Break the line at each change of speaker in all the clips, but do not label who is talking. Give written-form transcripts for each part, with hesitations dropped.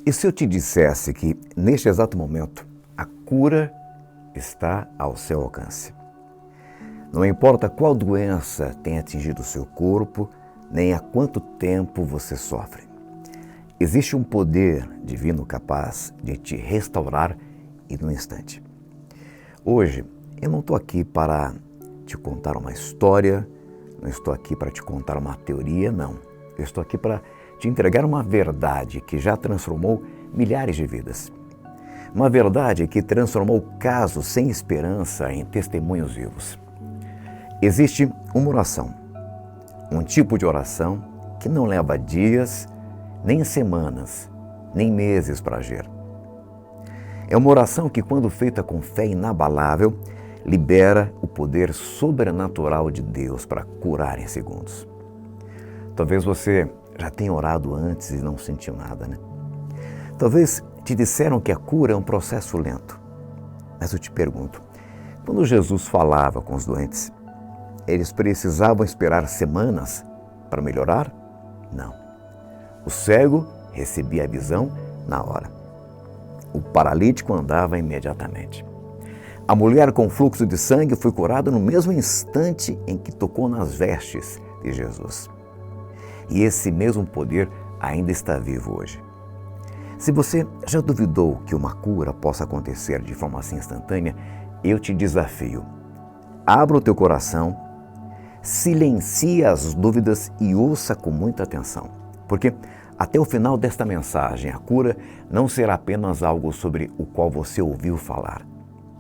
E se eu te dissesse que, neste exato momento, a cura está ao seu alcance? Não importa qual doença tenha atingido o seu corpo, nem há quanto tempo você sofre. Existe um poder divino capaz de te restaurar e num instante. Hoje, eu não estou aqui para te contar uma história, não estou aqui para te contar uma teoria, não. Eu estou aqui para te entregar uma verdade que já transformou milhares de vidas. Uma verdade que transformou casos sem esperança em testemunhos vivos. Existe uma oração, um tipo de oração que não leva dias, nem semanas, nem meses para agir. É uma oração que, quando feita com fé inabalável, libera o poder sobrenatural de Deus para curar em segundos. Talvez você já tenha orado antes e não sentiu nada, né? Talvez te disseram que a cura é um processo lento. Mas eu te pergunto, quando Jesus falava com os doentes, eles precisavam esperar semanas para melhorar? Não. O cego recebia a visão na hora. O paralítico andava imediatamente. A mulher com fluxo de sangue foi curada no mesmo instante em que tocou nas vestes de Jesus. E esse mesmo poder ainda está vivo hoje. Se você já duvidou que uma cura possa acontecer de forma assim instantânea, eu te desafio. Abra o teu coração, silencie as dúvidas e ouça com muita atenção. Porque até o final desta mensagem, a cura não será apenas algo sobre o qual você ouviu falar.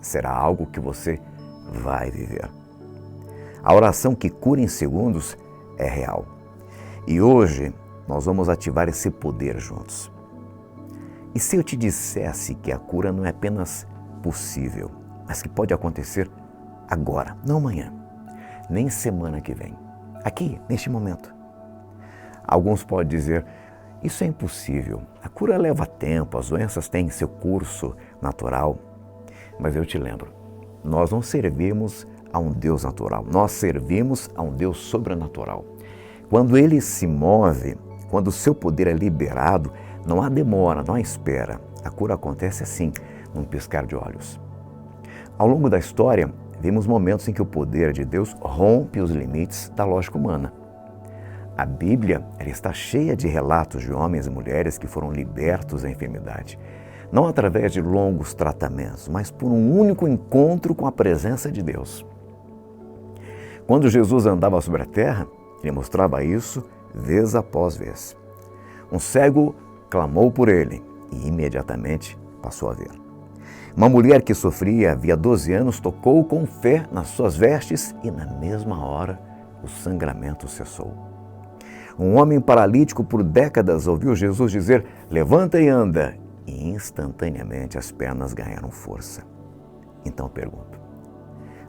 Será algo que você vai viver. A oração que cura em segundos é real. E hoje nós vamos ativar esse poder juntos. E se eu te dissesse que a cura não é apenas possível, mas que pode acontecer agora, não amanhã, nem semana que vem, aqui, neste momento? Alguns podem dizer, isso é impossível, a cura leva tempo, as doenças têm seu curso natural. Mas eu te lembro, nós não servimos a um Deus natural, nós servimos a um Deus sobrenatural. Quando Ele se move, quando o seu poder é liberado, não há demora, não há espera. A cura acontece assim, num piscar de olhos. Ao longo da história, vimos momentos em que o poder de Deus rompe os limites da lógica humana. A Bíblia ela está cheia de relatos de homens e mulheres que foram libertos da enfermidade. Não através de longos tratamentos, mas por um único encontro com a presença de Deus. Quando Jesus andava sobre a terra, Ele mostrava isso vez após vez. Um cego clamou por Ele e imediatamente passou a ver. Uma mulher que sofria havia 12 anos tocou com fé nas suas vestes e na mesma hora o sangramento cessou. Um homem paralítico por décadas ouviu Jesus dizer, levanta e anda, e instantaneamente as pernas ganharam força. Então pergunto,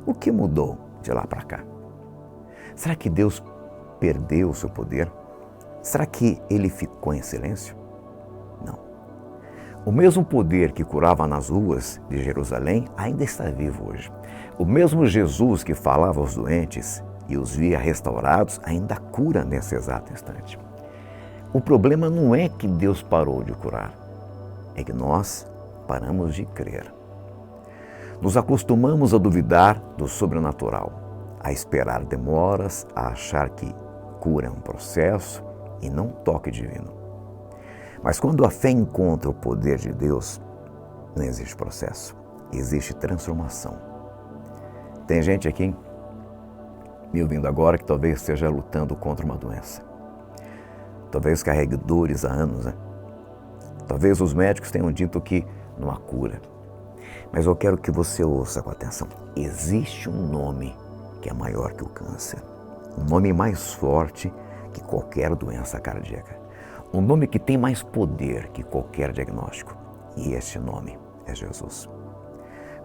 o que mudou de lá para cá? Será que Deus perdeu o seu poder? Será que Ele ficou em silêncio? Não. O mesmo poder que curava nas ruas de Jerusalém ainda está vivo hoje. O mesmo Jesus que falava aos doentes e os via restaurados ainda cura nesse exato instante. O problema não é que Deus parou de curar, é que nós paramos de crer. Nos acostumamos a duvidar do sobrenatural, a esperar demoras, a achar que cura é um processo e não toque divino. Mas quando a fé encontra o poder de Deus, não existe processo, existe transformação. Tem gente aqui me ouvindo agora que talvez esteja lutando contra uma doença. Talvez carregue dores há anos, né? Talvez os médicos tenham dito que não há cura. Mas eu quero que você ouça com atenção. Existe um nome que é maior que o câncer. Um nome mais forte que qualquer doença cardíaca. Um nome que tem mais poder que qualquer diagnóstico. E este nome é Jesus.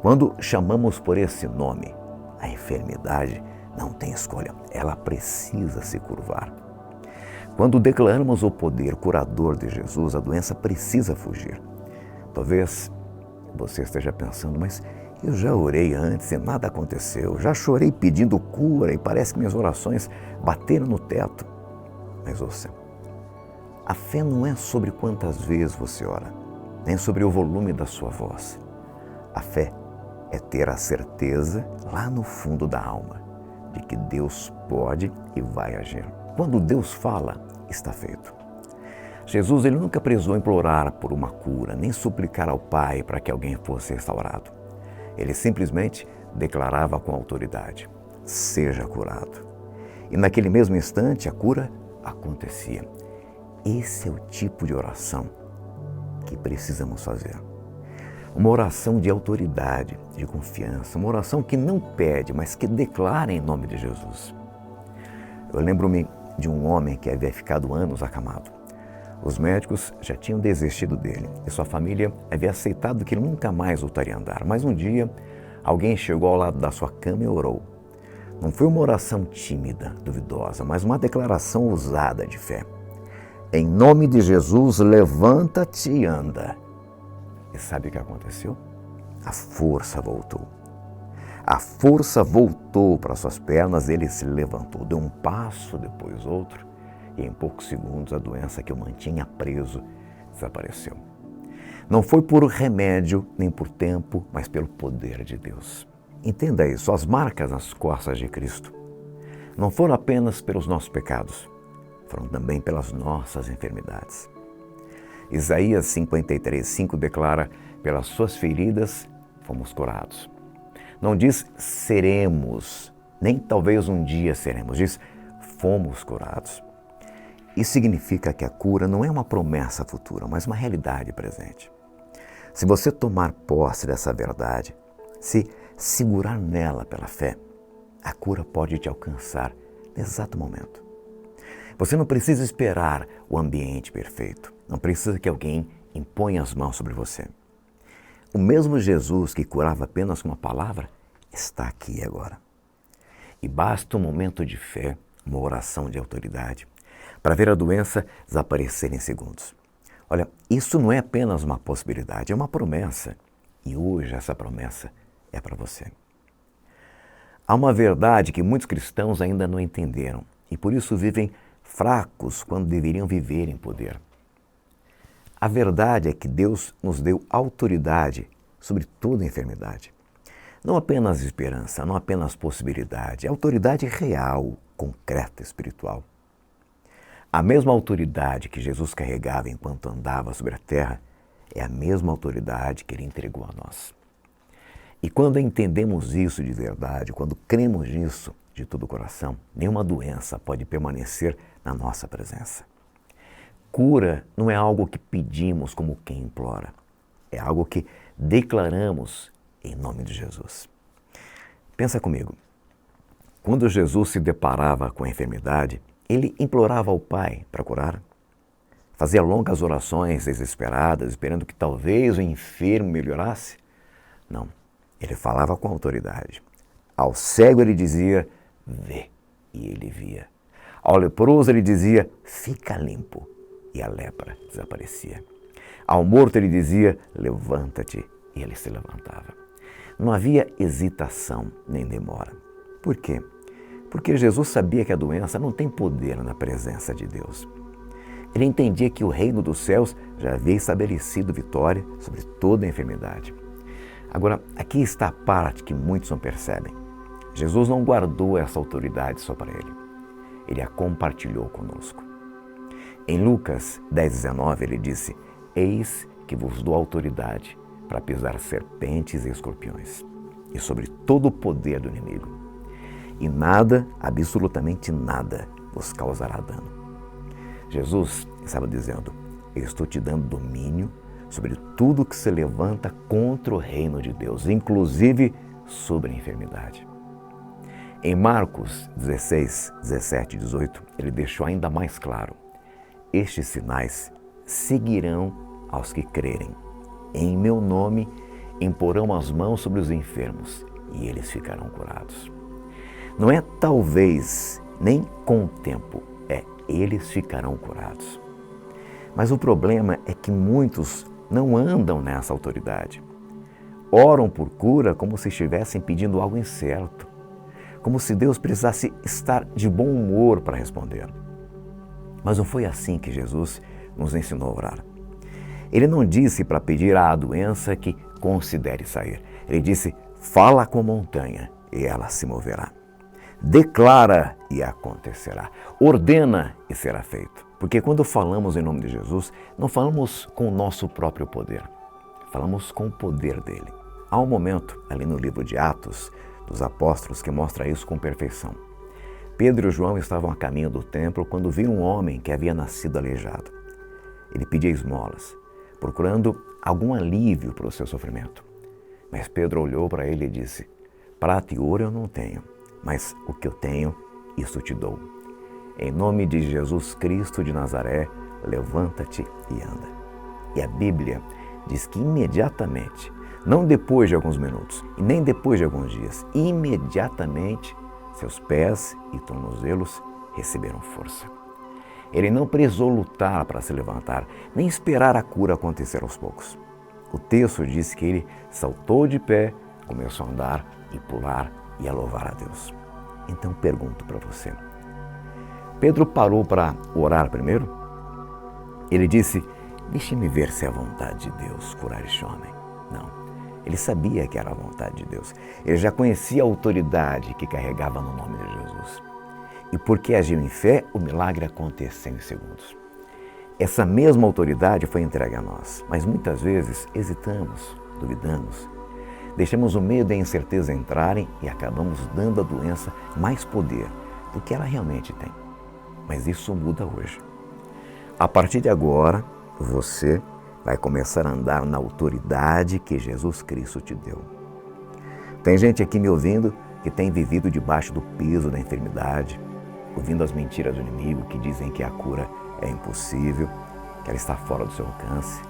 Quando chamamos por esse nome, a enfermidade não tem escolha. Ela precisa se curvar. Quando declaramos o poder curador de Jesus, a doença precisa fugir. Talvez você esteja pensando, mas eu já orei antes e nada aconteceu. Já chorei pedindo cura e parece que minhas orações bateram no teto. Mas ouça, A fé não é sobre quantas vezes você ora, nem sobre o volume da sua voz. A fé é ter a certeza, lá no fundo da alma, de que Deus pode e vai agir. Quando Deus fala, está feito. Jesus ele nunca precisou implorar por uma cura, nem suplicar ao Pai para que alguém fosse restaurado. Ele simplesmente declarava com autoridade: seja curado. E naquele mesmo instante a cura acontecia. Esse é o tipo de oração que precisamos fazer. Uma oração de autoridade, de confiança, uma oração que não pede, mas que declara em nome de Jesus. Eu lembro-me de um homem que havia ficado anos acamado. Os médicos já tinham desistido dele e sua família havia aceitado que ele nunca mais voltaria a andar. Mas um dia, alguém chegou ao lado da sua cama e orou. Não foi uma oração tímida, duvidosa, mas uma declaração ousada de fé. Em nome de Jesus, levanta-te e anda. E sabe o que aconteceu? A força voltou. A força voltou para suas pernas, ele se levantou, deu um passo, depois outro, e em poucos segundos a doença que o mantinha preso desapareceu. Não foi por remédio, nem por tempo, mas pelo poder de Deus. Entenda isso, as marcas nas costas de Cristo não foram apenas pelos nossos pecados, foram também pelas nossas enfermidades. Isaías 53:5 declara: pelas suas feridas fomos curados. Não diz seremos, nem talvez um dia seremos, diz fomos curados. Isso significa que a cura não é uma promessa futura, mas uma realidade presente. Se você tomar posse dessa verdade, se segurar nela pela fé, a cura pode te alcançar no exato momento. Você não precisa esperar o ambiente perfeito, não precisa que alguém imponha as mãos sobre você. O mesmo Jesus que curava apenas com uma palavra está aqui agora. E basta um momento de fé, uma oração de autoridade, para ver a doença desaparecer em segundos. Olha, isso não é apenas uma possibilidade, é uma promessa. E hoje essa promessa é para você. Há uma verdade que muitos cristãos ainda não entenderam e por isso vivem fracos quando deveriam viver em poder. A verdade é que Deus nos deu autoridade sobre toda enfermidade. Não apenas esperança, não apenas possibilidade, é autoridade real, concreta, espiritual. A mesma autoridade que Jesus carregava enquanto andava sobre a terra é a mesma autoridade que Ele entregou a nós. E quando entendemos isso de verdade, quando cremos nisso de todo o coração, nenhuma doença pode permanecer na nossa presença. Cura não é algo que pedimos como quem implora, é algo que declaramos em nome de Jesus. Pensa comigo, quando Jesus se deparava com a enfermidade, ele implorava ao Pai para curar? Fazia longas orações desesperadas, esperando que talvez o enfermo melhorasse? Não, ele falava com autoridade. Ao cego ele dizia, vê, e ele via. Ao leproso ele dizia, fica limpo, e a lepra desaparecia. Ao morto ele dizia, levanta-te, e ele se levantava. Não havia hesitação nem demora. Por quê? Porque Jesus sabia que a doença não tem poder na presença de Deus. Ele entendia que o reino dos céus já havia estabelecido vitória sobre toda a enfermidade. Agora, aqui está a parte que muitos não percebem. Jesus não guardou essa autoridade só para ele. Ele a compartilhou conosco. Em Lucas 10:19, ele disse, eis que vos dou autoridade para pisar serpentes e escorpiões, e sobre todo o poder do inimigo. E nada, absolutamente nada, vos causará dano. Jesus estava dizendo, eu estou te dando domínio sobre tudo que se levanta contra o reino de Deus, inclusive sobre a enfermidade. Em Marcos 16, 17 e 18, ele deixou ainda mais claro, estes sinais seguirão aos que crerem. Em meu nome imporão as mãos sobre os enfermos e eles ficarão curados. Não é talvez, nem com o tempo, é eles ficarão curados. Mas o problema é que muitos não andam nessa autoridade. Oram por cura como se estivessem pedindo algo incerto, como se Deus precisasse estar de bom humor para responder. Mas não foi assim que Jesus nos ensinou a orar. Ele não disse para pedir à doença que considere sair. Ele disse, fala com a montanha e ela se moverá. Declara e acontecerá. Ordena e será feito. Porque quando falamos em nome de Jesus, não falamos com o nosso próprio poder. Falamos com o poder dele. Há um momento ali no livro de Atos dos Apóstolos que mostra isso com perfeição. Pedro e João estavam a caminho do templo quando viram um homem que havia nascido aleijado. Ele pedia esmolas, procurando algum alívio para o seu sofrimento. Mas Pedro olhou para ele e disse, prata e ouro eu não tenho, mas o que eu tenho, isso te dou. Em nome de Jesus Cristo de Nazaré, levanta-te e anda. E a Bíblia diz que imediatamente, não depois de alguns minutos, e nem depois de alguns dias, imediatamente seus pés e tornozelos receberam força. Ele não precisou lutar para se levantar, nem esperar a cura acontecer aos poucos. O texto diz que ele saltou de pé, começou a andar e pular e a louvar a Deus. Então pergunto para você, Pedro parou para orar primeiro? Ele disse, deixe-me ver se é a vontade de Deus curar este homem. Não, ele sabia que era a vontade de Deus. Ele já conhecia a autoridade que carregava no nome de Jesus. E porque agiu em fé, o milagre aconteceu em segundos. Essa mesma autoridade foi entregue a nós, mas muitas vezes hesitamos, duvidamos, deixamos o medo e a incerteza entrarem e acabamos dando à doença mais poder do que ela realmente tem. Mas isso muda hoje. A partir de agora, você vai começar a andar na autoridade que Jesus Cristo te deu. Tem gente aqui me ouvindo que tem vivido debaixo do peso da enfermidade, ouvindo as mentiras do inimigo que dizem que a cura é impossível, que ela está fora do seu alcance.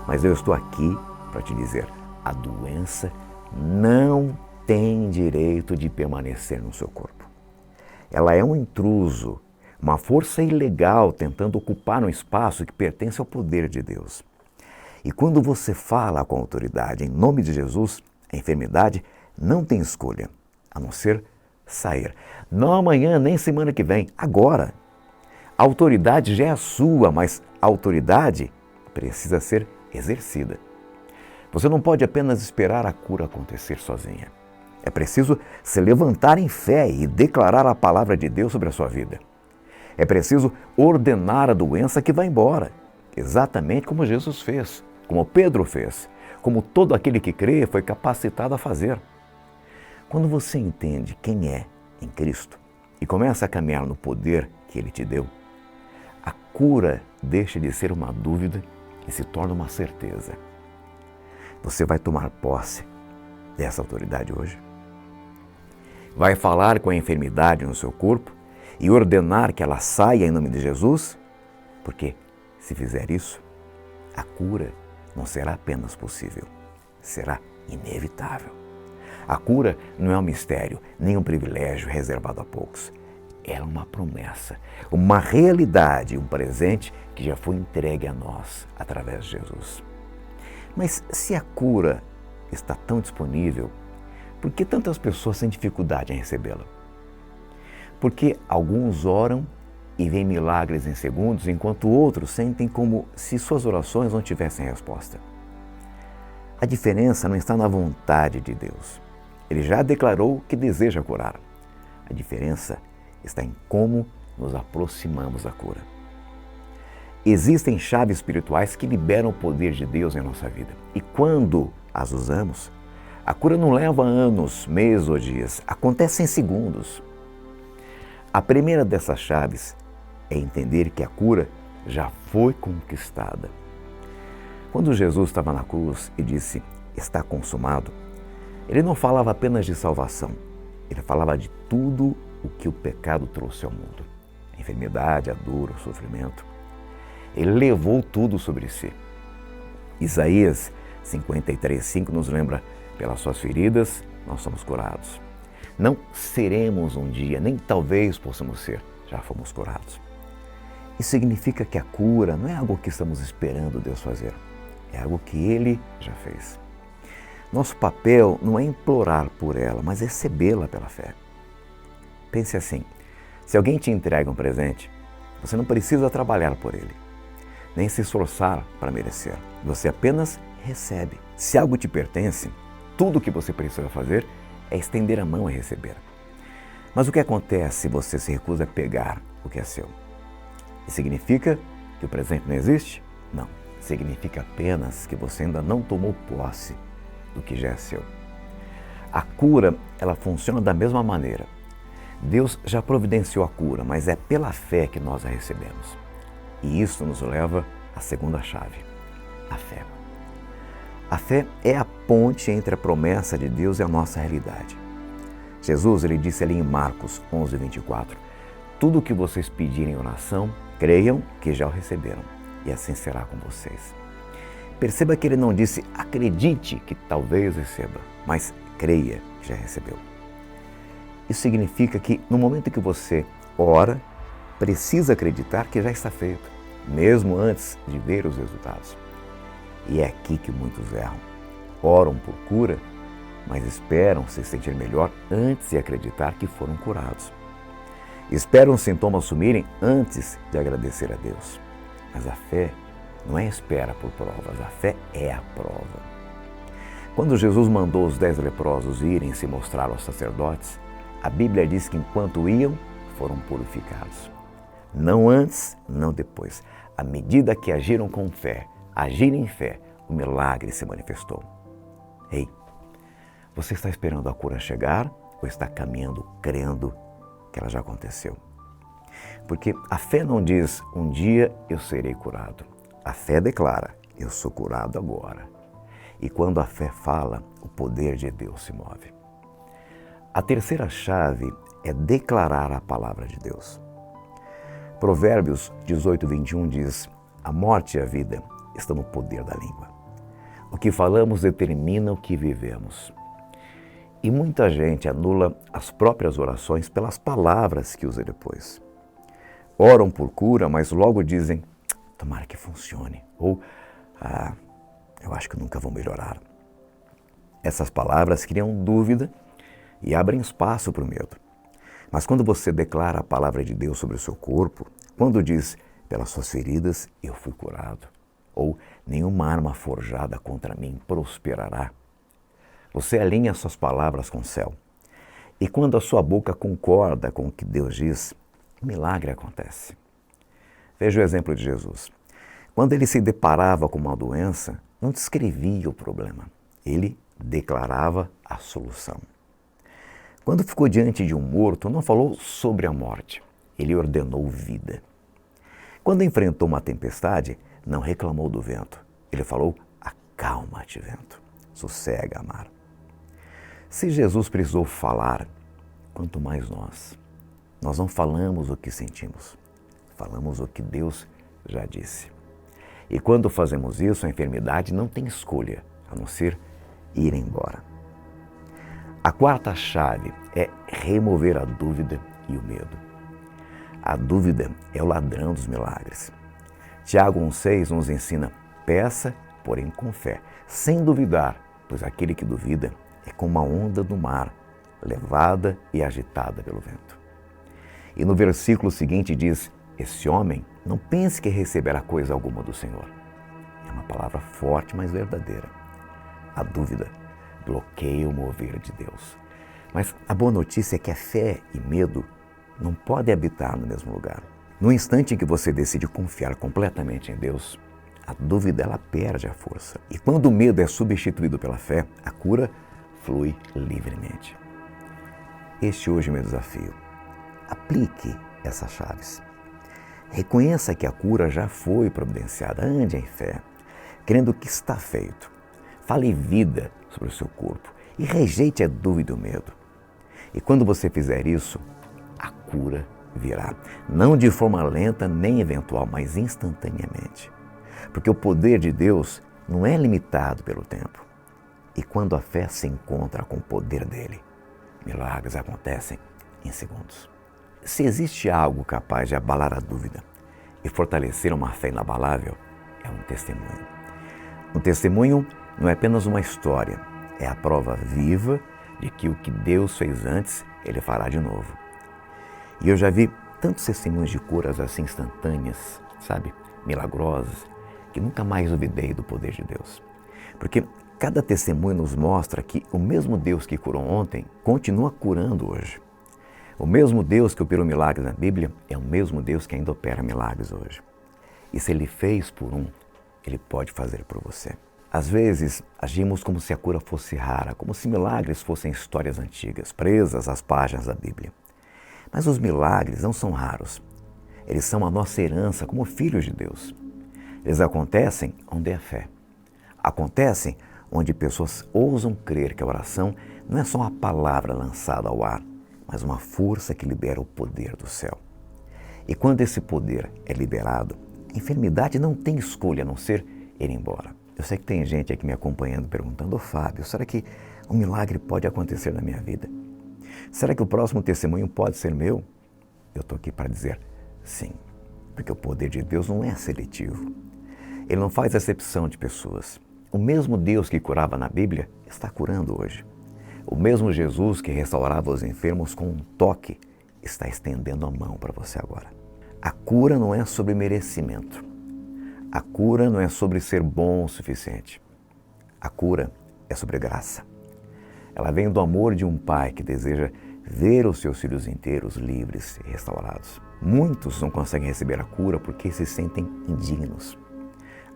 Mas eu estou aqui para te dizer, a doença não tem direito de permanecer no seu corpo. Ela é um intruso, uma força ilegal tentando ocupar um espaço que pertence ao poder de Deus. E quando você fala com autoridade em nome de Jesus, a enfermidade não tem escolha, a não ser sair. Não amanhã, nem semana que vem, agora. A autoridade já é sua, mas a autoridade precisa ser exercida. Você não pode apenas esperar a cura acontecer sozinha. É preciso se levantar em fé e declarar a palavra de Deus sobre a sua vida. É preciso ordenar a doença que vai embora, exatamente como Jesus fez, como Pedro fez, como todo aquele que crê foi capacitado a fazer. Quando você entende quem é em Cristo e começa a caminhar no poder que Ele te deu, a cura deixa de ser uma dúvida e se torna uma certeza. Você vai tomar posse dessa autoridade hoje? Vai falar com a enfermidade no seu corpo e ordenar que ela saia em nome de Jesus? Porque se fizer isso, a cura não será apenas possível, será inevitável. A cura não é um mistério, nem um privilégio reservado a poucos. É uma promessa, uma realidade, um presente que já foi entregue a nós através de Jesus. Mas se a cura está tão disponível, por que tantas pessoas têm dificuldade em recebê-la? Porque alguns oram e veem milagres em segundos, enquanto outros sentem como se suas orações não tivessem resposta. A diferença não está na vontade de Deus. Ele já declarou que deseja curar. A diferença está em como nos aproximamos da cura. Existem chaves espirituais que liberam o poder de Deus em nossa vida. E quando as usamos, a cura não leva anos, meses ou dias, acontece em segundos. A primeira dessas chaves é entender que a cura já foi conquistada. Quando Jesus estava na cruz e disse, está consumado, ele não falava apenas de salvação, ele falava de tudo o que o pecado trouxe ao mundo. A enfermidade, a dor, o sofrimento. Ele levou tudo sobre si. Isaías 53:5 nos lembra, pelas suas feridas nós somos curados. Não seremos um dia, nem talvez possamos ser, já fomos curados. Isso significa que a cura não é algo que estamos esperando Deus fazer, é algo que Ele já fez. Nosso papel não é implorar por ela, mas recebê-la pela fé. Pense assim, se alguém te entrega um presente, você não precisa trabalhar por ele. nem se esforçar para merecer. Você apenas recebe. Se algo te pertence, tudo o que você precisa fazer é estender a mão e receber. Mas o que acontece se você se recusa a pegar o que é seu? Significa que o presente não existe? Não. Significa apenas que você ainda não tomou posse do que já é seu. A cura, ela funciona da mesma maneira. Deus já providenciou a cura, mas é pela fé que nós a recebemos. E isso nos leva à segunda chave, a fé. A fé é a ponte entre a promessa de Deus e a nossa realidade. Jesus, ele disse ali em Marcos 11:24, tudo o que vocês pedirem em oração, creiam que já o receberam, e assim será com vocês. Perceba que ele não disse, acredite que talvez receba, mas creia que já recebeu. Isso significa que no momento que você ora, precisa acreditar que já está feito, mesmo antes de ver os resultados. E é aqui que muitos erram. Oram por cura, mas esperam se sentir melhor antes de acreditar que foram curados. Esperam os sintomas sumirem antes de agradecer a Deus. Mas a fé não é espera por provas, a fé é a prova. Quando Jesus mandou os 10 leprosos irem se mostrar aos sacerdotes, a Bíblia diz que enquanto iam, foram purificados. Não antes, não depois. À medida que agiram com fé, agiram em fé, o milagre se manifestou. Ei, você está esperando a cura chegar ou está caminhando crendo que ela já aconteceu? Porque a fé não diz, um dia eu serei curado. A fé declara, eu sou curado agora. E quando a fé fala, o poder de Deus se move. A terceira chave é declarar a palavra de Deus. Provérbios 18:21 diz, a morte e a vida estão no poder da língua. O que falamos determina o que vivemos. E muita gente anula as próprias orações pelas palavras que usa depois. Oram por cura, mas logo dizem, tomara que funcione. Ou, eu acho que nunca vou melhorar. Essas palavras criam dúvida e abrem espaço para o medo. Mas quando você declara a palavra de Deus sobre o seu corpo, quando diz, pelas suas feridas eu fui curado, ou nenhuma arma forjada contra mim prosperará, você alinha suas palavras com o céu. E quando a sua boca concorda com o que Deus diz, o milagre acontece. Veja o exemplo de Jesus. Quando ele se deparava com uma doença, não descrevia o problema, ele declarava a solução. Quando ficou diante de um morto, não falou sobre a morte, ele ordenou vida. Quando enfrentou uma tempestade, não reclamou do vento, ele falou, acalma-te, vento, sossega, mar. Se Jesus precisou falar, quanto mais nós. Nós não falamos o que sentimos, falamos o que Deus já disse. E quando fazemos isso, a enfermidade não tem escolha, a não ser ir embora. A quarta chave é remover a dúvida e o medo. A dúvida é o ladrão dos milagres. Tiago 1,6 nos ensina, peça, porém com fé, sem duvidar, pois aquele que duvida é como a onda do mar, levada e agitada pelo vento. E no versículo seguinte diz, esse homem não pense que receberá coisa alguma do Senhor. É uma palavra forte, mas verdadeira. A dúvida bloqueia o mover de Deus. Mas a boa notícia é que a fé e medo não podem habitar no mesmo lugar. No instante em que você decide confiar completamente em Deus, a dúvida ela perde a força. E quando o medo é substituído pela fé, a cura flui livremente. Este hoje é o meu desafio. Aplique essas chaves. Reconheça que a cura já foi providenciada. Ande em fé, crendo que está feito. Fale vida sobre o seu corpo e rejeite a dúvida e o medo. E quando você fizer isso, a cura virá. Não de forma lenta nem eventual, mas instantaneamente. Porque o poder de Deus não é limitado pelo tempo. E quando a fé se encontra com o poder dele, milagres acontecem em segundos. Se existe algo capaz de abalar a dúvida e fortalecer uma fé inabalável, é um testemunho. Um testemunho não é apenas uma história, é a prova viva de que o que Deus fez antes, Ele fará de novo. E eu já vi tantos testemunhos de curas assim instantâneas, sabe? Milagrosas. que nunca mais duvidei do poder de Deus. Porque cada testemunho nos mostra que o mesmo Deus que curou ontem continua curando hoje. O mesmo Deus que operou milagres na Bíblia é o mesmo Deus que ainda opera milagres hoje. E se Ele fez por um, Ele pode fazer por você. Às vezes, agimos como se a cura fosse rara, como se milagres fossem histórias antigas, presas às páginas da Bíblia. Mas os milagres não são raros. Eles são a nossa herança como filhos de Deus. Eles acontecem onde é fé. Acontecem onde pessoas ousam crer que a oração não é só uma palavra lançada ao ar, mas uma força que libera o poder do céu. E quando esse poder é liberado, a enfermidade não tem escolha a não ser ir embora. Eu sei que tem gente aqui me acompanhando perguntando: Fábio, será que um milagre pode acontecer na minha vida? Será que o próximo testemunho pode ser meu? Eu estou aqui para dizer sim, porque o poder de Deus não é seletivo. Ele não faz acepção de pessoas. O mesmo Deus que curava na Bíblia está curando hoje. O mesmo Jesus que restaurava os enfermos com um toque está estendendo a mão para você agora. A cura não é sobre merecimento. A cura não é sobre ser bom o suficiente. A cura é sobre graça. Ela vem do amor de um pai que deseja ver os seus filhos inteiros, livres e restaurados. Muitos não conseguem receber a cura porque se sentem indignos.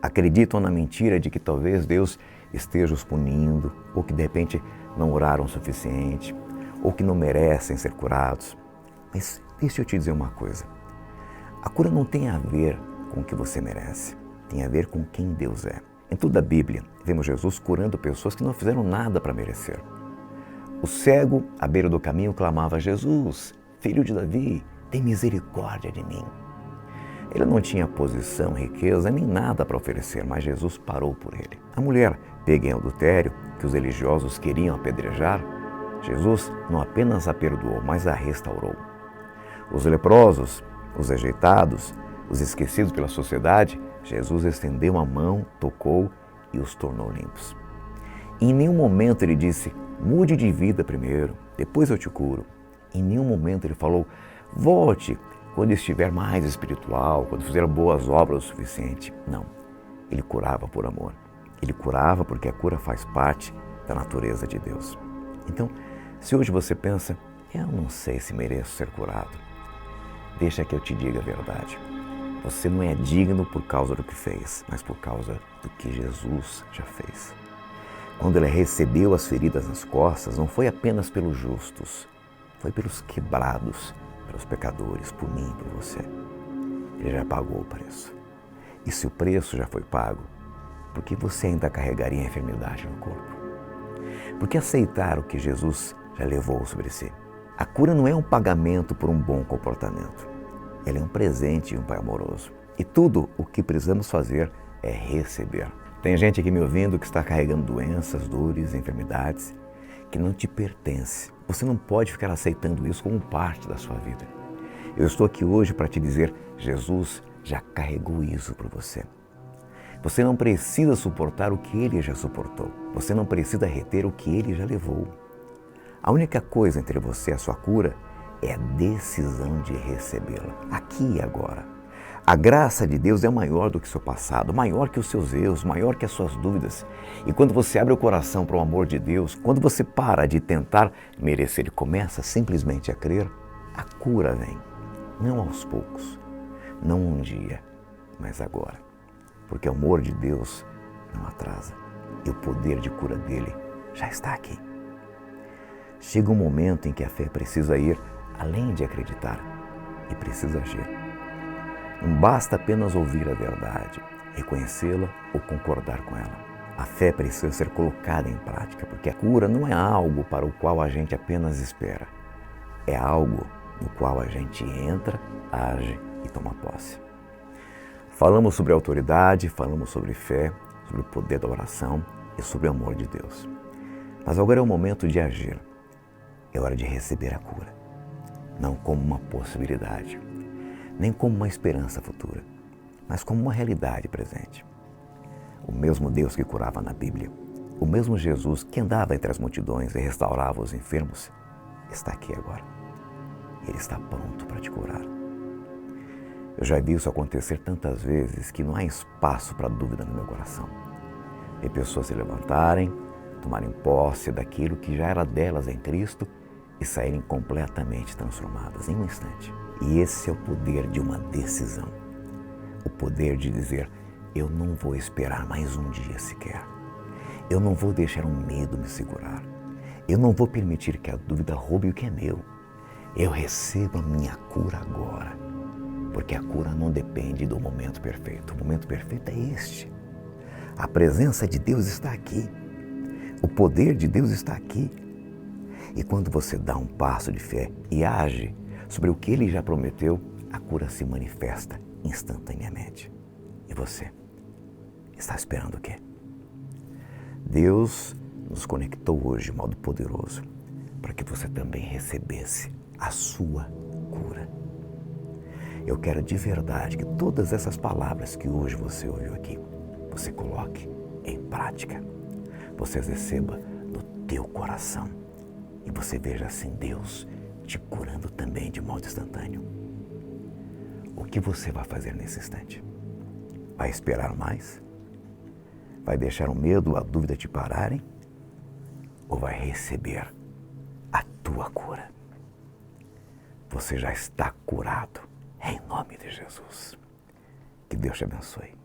Acreditam na mentira de que talvez Deus esteja os punindo, ou que de repente não oraram o suficiente, ou que não merecem ser curados. Mas deixa eu te dizer uma coisa. A cura não tem a ver com o que você merece, tem a ver com quem Deus é. Em toda a Bíblia, vemos Jesus curando pessoas que não fizeram nada para merecer. O cego, à beira do caminho, clamava: Jesus, filho de Davi, tem misericórdia de mim. Ele não tinha posição, riqueza, nem nada para oferecer, mas Jesus parou por ele. A mulher, pega em adultério, que os religiosos queriam apedrejar, Jesus não apenas a perdoou, mas a restaurou. Os leprosos, os rejeitados, os esquecidos pela sociedade, Jesus estendeu a mão, tocou e os tornou limpos. Em nenhum momento ele disse: mude de vida primeiro, depois eu te curo. Em nenhum momento ele falou: volte quando estiver mais espiritual, quando fizer boas obras o suficiente. Não, ele curava por amor. Ele curava porque a cura faz parte da natureza de Deus. Então, se hoje você pensa: eu não sei se mereço ser curado, deixa que eu te diga a verdade. Você não é digno por causa do que fez, mas por causa do que Jesus já fez. Quando ele recebeu as feridas nas costas, não foi apenas pelos justos, foi pelos quebrados, pelos pecadores, por mim e por você. Ele já pagou o preço. E se o preço já foi pago, por que você ainda carregaria a enfermidade no corpo? Por que aceitar o que Jesus já levou sobre si? A cura não é um pagamento por um bom comportamento. Ele é um presente de um Pai amoroso. E tudo o que precisamos fazer é receber. Tem gente aqui me ouvindo que está carregando doenças, dores, enfermidades que não te pertence. Você não pode ficar aceitando isso como parte da sua vida. Eu estou aqui hoje para te dizer: Jesus já carregou isso por você. Você não precisa suportar o que Ele já suportou. Você não precisa reter o que Ele já levou. A única coisa entre você e a sua cura é a decisão de recebê-la, aqui e agora. A graça de Deus é maior do que o seu passado, maior que os seus erros, maior que as suas dúvidas. E quando você abre o coração para o amor de Deus, quando você para de tentar merecer e começa simplesmente a crer, a cura vem. Não aos poucos, não um dia, mas agora. Porque o amor de Deus não atrasa e o poder de cura dele já está aqui. Chega um momento em que a fé precisa ir além de acreditar e precisa agir. Não basta apenas ouvir a verdade, reconhecê-la ou concordar com ela. A fé precisa ser colocada em prática, porque a cura não é algo para o qual a gente apenas espera. É algo no qual a gente entra, age e toma posse. Falamos sobre autoridade, falamos sobre fé, sobre o poder da oração e sobre o amor de Deus. Mas agora é o momento de agir. É hora de receber a cura. Não como uma possibilidade, nem como uma esperança futura, mas como uma realidade presente. O mesmo Deus que curava na Bíblia, o mesmo Jesus que andava entre as multidões e restaurava os enfermos, está aqui agora. Ele está pronto para te curar. Eu já vi isso acontecer tantas vezes que não há espaço para dúvida no meu coração. Ver pessoas se levantarem, tomarem posse daquilo que já era delas em Cristo e saírem completamente transformadas em um instante. E esse é o poder de uma decisão. O poder de dizer, eu não vou esperar mais um dia sequer. Eu não vou deixar um medo me segurar. Eu não vou permitir que a dúvida roube o que é meu. Eu recebo a minha cura agora. Porque a cura não depende do momento perfeito. O momento perfeito é este. A presença de Deus está aqui. O poder de Deus está aqui. E quando você dá um passo de fé e age sobre o que Ele já prometeu, a cura se manifesta instantaneamente. E você? Está esperando o quê? Deus nos conectou hoje de modo poderoso para que você também recebesse a sua cura. Eu quero de verdade que todas essas palavras que hoje você ouviu aqui, você coloque em prática. Você as receba no teu coração e você veja assim Deus te curando também de modo instantâneo. O que você vai fazer nesse instante? Vai esperar mais? Vai deixar o medo, a dúvida te pararem? Ou vai receber a tua cura? Você já está curado, em nome de Jesus. Que Deus te abençoe.